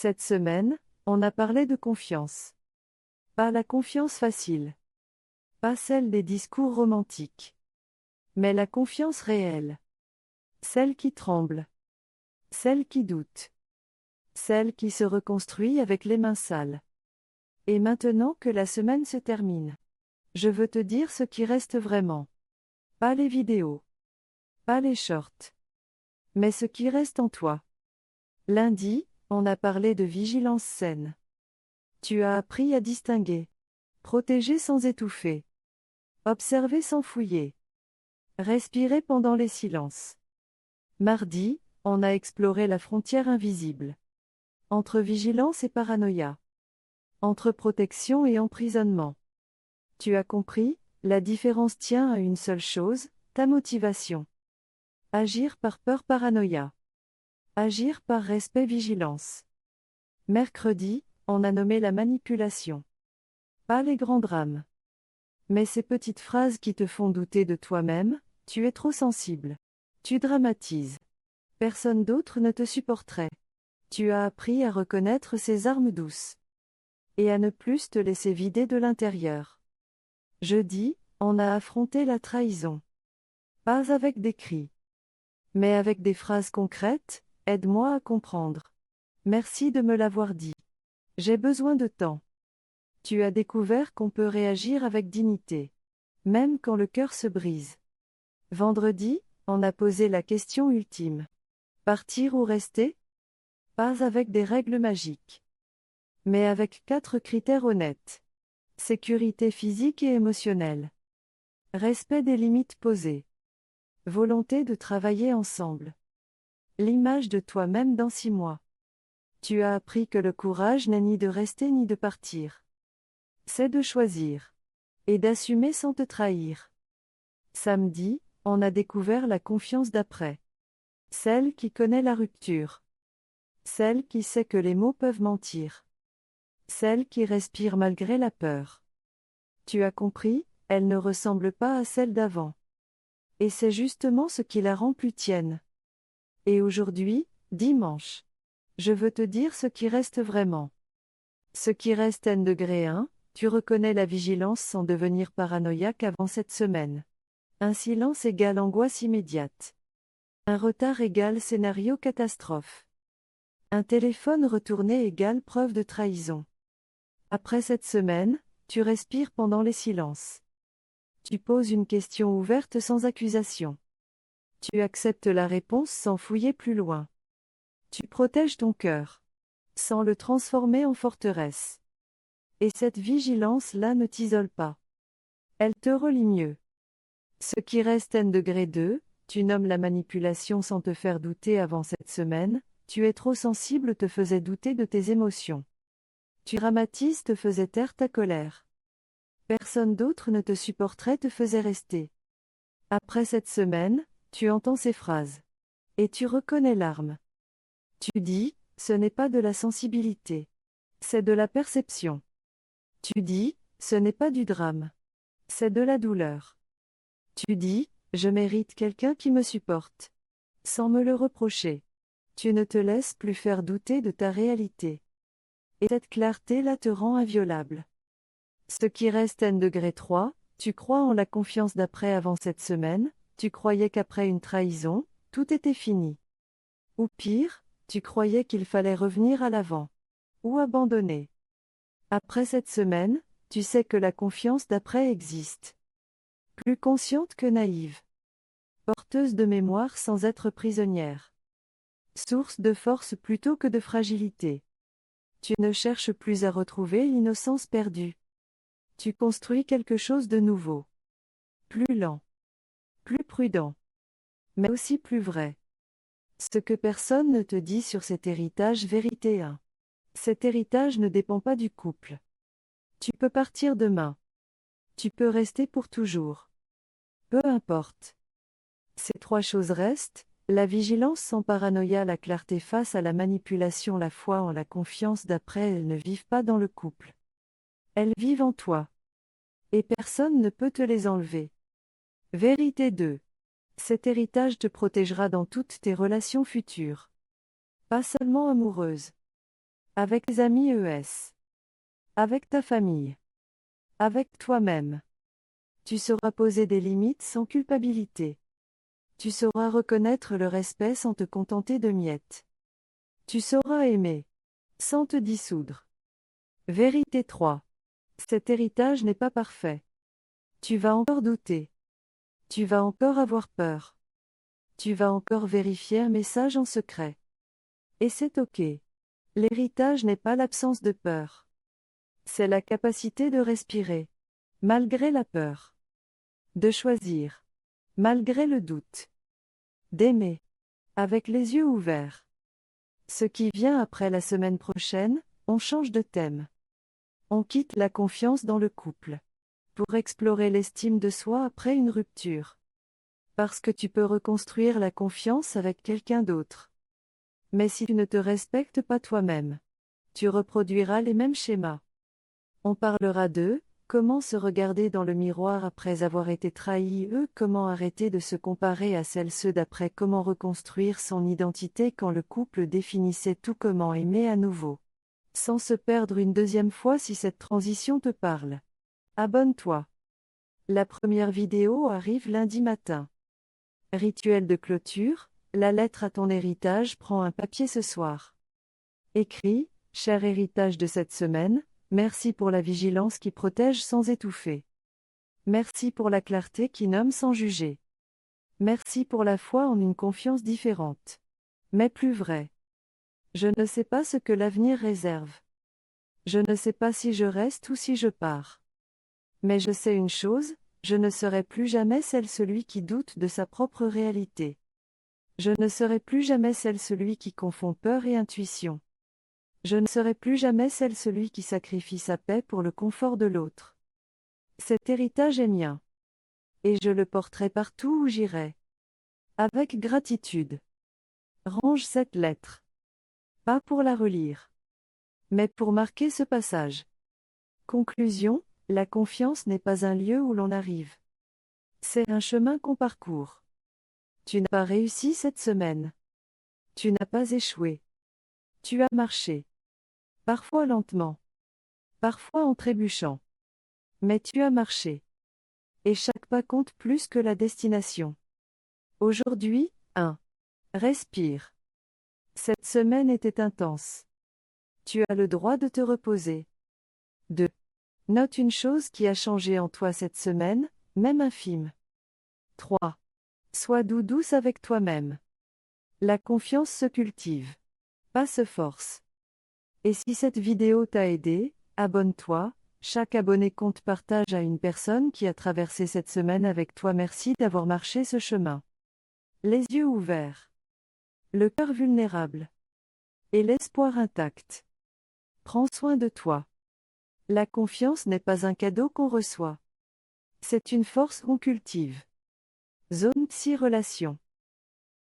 Cette semaine, on a parlé de confiance. Pas la confiance facile. Pas celle des discours romantiques. Mais la confiance réelle. Celle qui tremble. Celle qui doute. Celle qui se reconstruit avec les mains sales. Et maintenant que la semaine se termine, je veux te dire ce qui reste vraiment. Pas les vidéos. Pas les shorts. Mais ce qui reste en toi. Lundi, on a parlé de vigilance saine. Tu as appris à distinguer. Protéger sans étouffer. Observer sans fouiller. Respirer pendant les silences. Mardi, on a exploré la frontière invisible. Entre vigilance et paranoïa. Entre protection et emprisonnement. Tu as compris, la différence tient à une seule chose, ta motivation. Agir par peur paranoïa. Agir par respect vigilance. Mercredi, on a nommé la manipulation. Pas les grands drames. Mais ces petites phrases qui te font douter de toi-même, tu es trop sensible. Tu dramatises. Personne d'autre ne te supporterait. Tu as appris à reconnaître ces armes douces. Et à ne plus te laisser vider de l'intérieur. Jeudi, on a affronté la trahison. Pas avec des cris. Mais avec des phrases concrètes, aide-moi à comprendre. Merci de me l'avoir dit. J'ai besoin de temps. Tu as découvert qu'on peut réagir avec dignité. Même quand le cœur se brise. Vendredi, on a posé la question ultime. Partir ou rester? Pas avec des règles magiques. Mais avec 4 critères honnêtes. Sécurité physique et émotionnelle. Respect des limites posées. Volonté de travailler ensemble. L'image de toi-même dans 6 mois. Tu as appris que le courage n'est ni de rester ni de partir. C'est de choisir. Et d'assumer sans te trahir. Samedi, on a découvert la confiance d'après. Celle qui connaît la rupture. Celle qui sait que les mots peuvent mentir. Celle qui respire malgré la peur. Tu as compris, elle ne ressemble pas à celle d'avant. Et c'est justement ce qui la rend plus tienne. Et aujourd'hui, dimanche, je veux te dire ce qui reste vraiment. Ce qui reste N-1, tu reconnais la vigilance sans devenir paranoïaque avant cette semaine. Un silence égale angoisse immédiate. Un retard égale scénario catastrophe. Un téléphone retourné égale preuve de trahison. Après cette semaine, tu respires pendant les silences. Tu poses une question ouverte sans accusation. Tu acceptes la réponse sans fouiller plus loin. Tu protèges ton cœur, sans le transformer en forteresse. Et cette vigilance-là ne t'isole pas. Elle te relie mieux. Ce qui reste N-2, tu nommes la manipulation sans te faire douter avant cette semaine, tu es trop sensible te faisait douter de tes émotions. Tu dramatises te faisait taire ta colère. Personne d'autre ne te supporterait te faisait rester. Après cette semaine, tu entends ces phrases. Et tu reconnais l'arme. Tu dis, ce n'est pas de la sensibilité. C'est de la perception. Tu dis, ce n'est pas du drame. C'est de la douleur. Tu dis, je mérite quelqu'un qui me supporte. Sans me le reprocher. Tu ne te laisses plus faire douter de ta réalité. Et cette clarté-là te rend inviolable. Ce qui reste N-3, tu crois en la confiance d'après avant cette semaine, tu croyais qu'après une trahison, tout était fini. Ou pire, tu croyais qu'il fallait revenir à l'avant. Ou abandonner. Après cette semaine, tu sais que la confiance d'après existe. Plus consciente que naïve. Porteuse de mémoire sans être prisonnière. Source de force plutôt que de fragilité. Tu ne cherches plus à retrouver l'innocence perdue. Tu construis quelque chose de nouveau. Plus lent. Plus prudent. Mais aussi plus vrai. Ce que personne ne te dit sur cet héritage vérité 1. Cet héritage ne dépend pas du couple. Tu peux partir demain. Tu peux rester pour toujours. Peu importe. Ces 3 choses restent, la vigilance sans paranoïa, la clarté face à la manipulation, la foi en la confiance d'après. Elles ne vivent pas dans le couple. Elles vivent en toi. Et personne ne peut te les enlever. Vérité 2. Cet héritage te protégera dans toutes tes relations futures. Pas seulement amoureuses. avec tes amis avec ta famille, avec toi-même. Tu sauras poser des limites sans culpabilité. Tu sauras reconnaître le respect sans te contenter de miettes. Tu sauras aimer, sans te dissoudre. Vérité 3. Cet héritage n'est pas parfait. Tu vas encore douter. Tu vas encore avoir peur. Tu vas encore vérifier un message en secret. Et c'est ok. L'héritage n'est pas l'absence de peur. C'est la capacité de respirer, malgré la peur. De choisir, malgré le doute. D'aimer, avec les yeux ouverts. Ce qui vient après la semaine prochaine, on change de thème. On quitte la confiance dans le couple. Pour explorer l'estime de soi après une rupture. Parce que tu peux reconstruire la confiance avec quelqu'un d'autre. Mais si tu ne te respectes pas toi-même, tu reproduiras les mêmes schémas. On parlera de comment se regarder dans le miroir après avoir été trahi, comment arrêter de se comparer à ceux d'après, comment reconstruire son identité quand le couple définissait tout, comment aimer à nouveau. Sans se perdre une deuxième fois. Si cette transition te parle, abonne-toi. La première vidéo arrive lundi matin. Rituel de clôture, la lettre à ton héritage. Prends un papier ce soir. Écris, cher héritage de cette semaine, merci pour la vigilance qui protège sans étouffer. Merci pour la clarté qui nomme sans juger. Merci pour la foi en une confiance différente, mais plus vraie. Je ne sais pas ce que l'avenir réserve. Je ne sais pas si je reste ou si je pars. Mais je sais une chose, je ne serai plus jamais celui qui doute de sa propre réalité. Je ne serai plus jamais celui qui confond peur et intuition. Je ne serai plus jamais celui qui sacrifie sa paix pour le confort de l'autre. Cet héritage est mien. Et je le porterai partout où j'irai. Avec gratitude. Range cette lettre. Pas pour la relire. Mais pour marquer ce passage. Conclusion, la confiance n'est pas un lieu où l'on arrive. C'est un chemin qu'on parcourt. Tu n'as pas réussi cette semaine. Tu n'as pas échoué. Tu as marché. Parfois lentement. Parfois en trébuchant. Mais tu as marché. Et chaque pas compte plus que la destination. Aujourd'hui, 1. Respire. Cette semaine était intense. Tu as le droit de te reposer. 2. Note une chose qui a changé en toi cette semaine, même infime. 3. Sois douce avec toi-même. La confiance se cultive, pas se force. Et si cette vidéo t'a aidé, abonne-toi. Chaque abonné compte. Partage à une personne qui a traversé cette semaine avec toi. Merci d'avoir marché ce chemin. Les yeux ouverts. Le cœur vulnérable. Et l'espoir intact. Prends soin de toi. La confiance n'est pas un cadeau qu'on reçoit. C'est une force qu'on cultive. Zone Psy Relation.